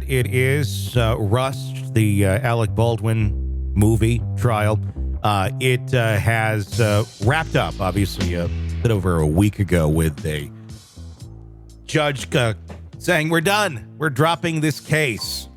that it is Rust, the Alec Baldwin movie trial. It has wrapped up, obviously, a bit over a week ago with a judge saying, we're done. We're dropping this case.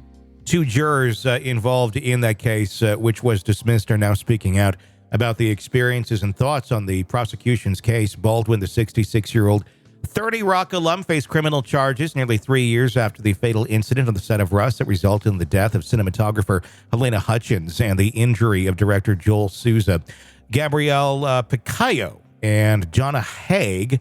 Two jurors involved in that case, which was dismissed, are now speaking out about the experiences and thoughts on the prosecution's case. Baldwin, the 66-year-old 30 Rock alum, faced criminal charges nearly 3 years after the fatal incident on the set of Rust that resulted in the death of cinematographer Halyna Hutchins and the injury of director Joel Souza. Gabriela Picayo and Johanna Haag,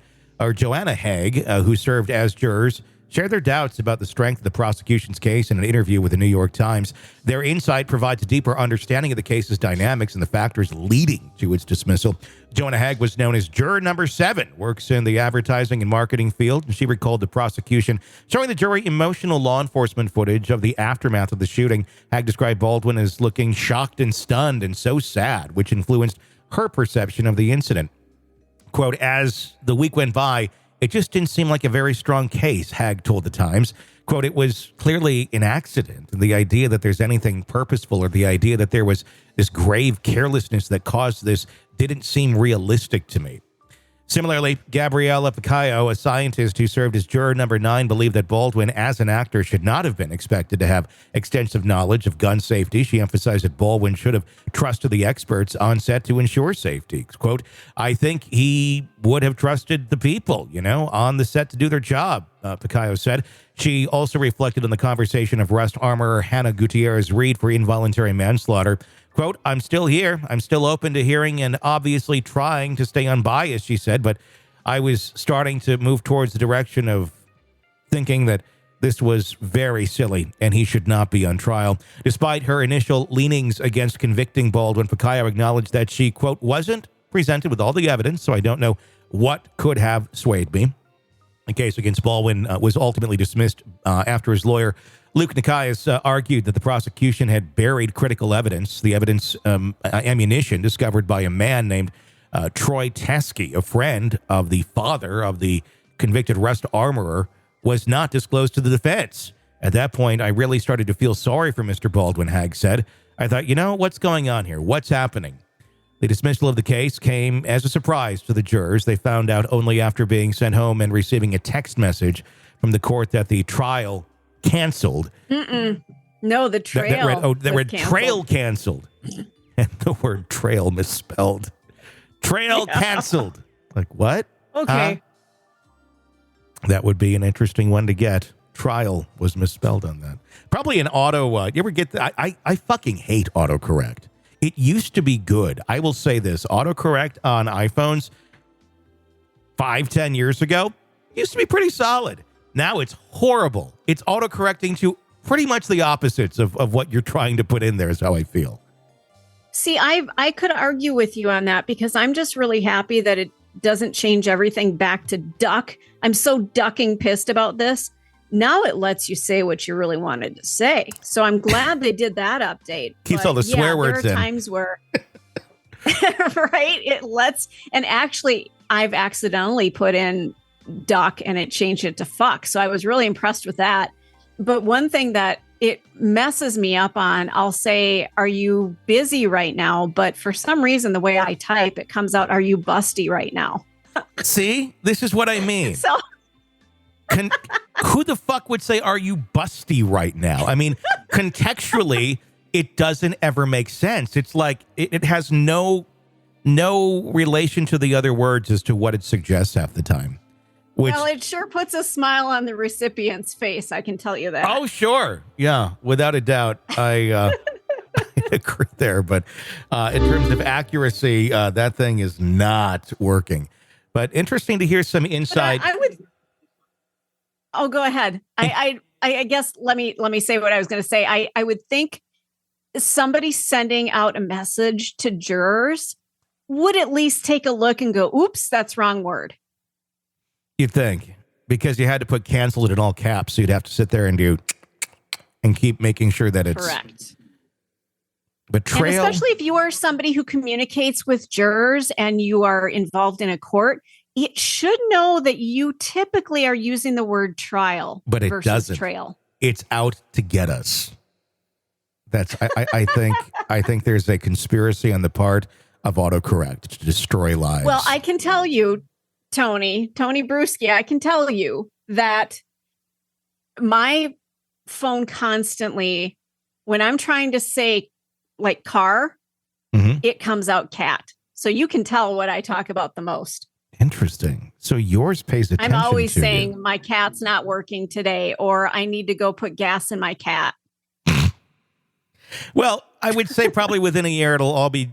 who served as jurors, shared their doubts about the strength of the prosecution's case in an interview with the New York Times. Their insight provides a deeper understanding of the case's dynamics and the factors leading to its dismissal. Johanna Haag was known as Juror Number 7, works in the advertising and marketing field, and she recalled the prosecution showing the jury emotional law enforcement footage of the aftermath of the shooting. Haag described Baldwin as looking shocked and stunned and so sad, which influenced her perception of the incident. Quote, as the week went by, it just didn't seem like a very strong case, Haag told the Times. Quote, it was clearly an accident. And the idea that there's anything purposeful or the idea that there was this grave carelessness that caused this didn't seem realistic to me. Similarly, Gabriela Picayo, a scientist who served as juror number 9, believed that Baldwin, as an actor, should not have been expected to have extensive knowledge of gun safety. She emphasized that Baldwin should have trusted the experts on set to ensure safety. Quote, I think he would have trusted the people, on the set to do their job, Picayo said. She also reflected on the conversation of Rust armorer Hannah Gutierrez-Reed for involuntary manslaughter. Quote, I'm still here. I'm still open to hearing and obviously trying to stay unbiased, she said, but I was starting to move towards the direction of thinking that this was very silly and he should not be on trial. Despite her initial leanings against convicting Baldwin, Picayo acknowledged that she, quote, wasn't presented with all the evidence, so I don't know what could have swayed me. The case against Baldwin was ultimately dismissed after his lawyer, Luke Nikias, argued that the prosecution had buried critical evidence, the evidence, ammunition discovered by a man named Troy Teskey, a friend of the father of the convicted Rust armorer, was not disclosed to the defense. At that point, I really started to feel sorry for Mr. Baldwin, Haag said. I thought, what's going on here? What's happening? The dismissal of the case came as a surprise to the jurors. They found out only after being sent home and receiving a text message from the court that the trial canceled. No, the trail. That read trail canceled. And the word trail misspelled. Trail canceled. Like, what? Okay. That would be an interesting one to get. Trial was misspelled on that. Probably an auto. You ever get that? I fucking hate autocorrect. It used to be good. I will say this. Autocorrect on iPhones 5-10 years ago used to be pretty solid. Now it's horrible. It's autocorrecting to pretty much the opposites of what you're trying to put in there is how I feel. See, I could argue with you on that because I'm just really happy that it doesn't change everything back to duck. I'm so ducking pissed about this. Now it lets you say what you really wanted to say. So I'm glad they did that update. Keeps all the swear words in. There are times where, right, it lets, and actually I've accidentally put in duck and it changed it to fuck. So I was really impressed with that. But one thing that it messes me up on, I'll say, are you busy right now? But for some reason, the way I type, it comes out, are you busty right now? See, this is what I mean. So who the fuck would say, are you busty right now? I mean, contextually, it doesn't ever make sense. It's like it has no relation to the other words as to what it suggests half the time. Well, it sure puts a smile on the recipient's face. I can tell you that. Oh, sure. Yeah, without a doubt. I agree there. But in terms of accuracy, that thing is not working. But interesting to hear some insight. I would. Oh, go ahead. I guess let me say what I was going to say. I would think somebody sending out a message to jurors would at least take a look and go, oops, that's wrong word. You'd think, because you had to put canceled in all caps, so you'd have to sit there and keep making sure that it's correct. But trail, and especially if you are somebody who communicates with jurors and you are involved in a court, it should know that you typically are using the word trial, but it versus doesn't. Trail. it's out to get us. That's I think there's a conspiracy on the part of autocorrect to destroy lives. Well, I can tell you, Tony Bruschi, I can tell you that my phone constantly, when I'm trying to say like car, it comes out cat. So you can tell what I talk about the most. Interesting. So yours pays attention. I'm always to saying you. my cat's not working today, or I need to go put gas in my cat. Well, I would say probably within a year it'll all be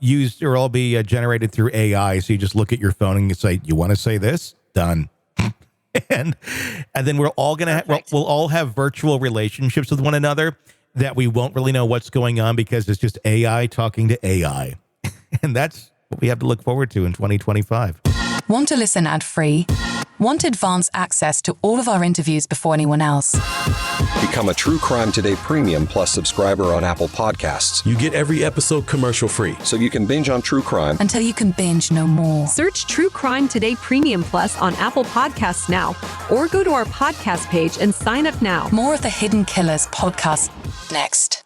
used or all be generated through AI. So you just look at your phone and you say, "You want to say this?" Done. and then we're all gonna we'll all have virtual relationships with one another that we won't really know what's going on because it's just AI talking to AI, and that's what we have to look forward to in 2025. Want to listen ad-free? Want advanced access to all of our interviews before anyone else? Become a True Crime Today Premium Plus subscriber on Apple Podcasts. You get every episode commercial-free. So you can binge on true crime until you can binge no more. Search True Crime Today Premium Plus on Apple Podcasts now, or go to our podcast page and sign up now. More of the Hidden Killers podcast next.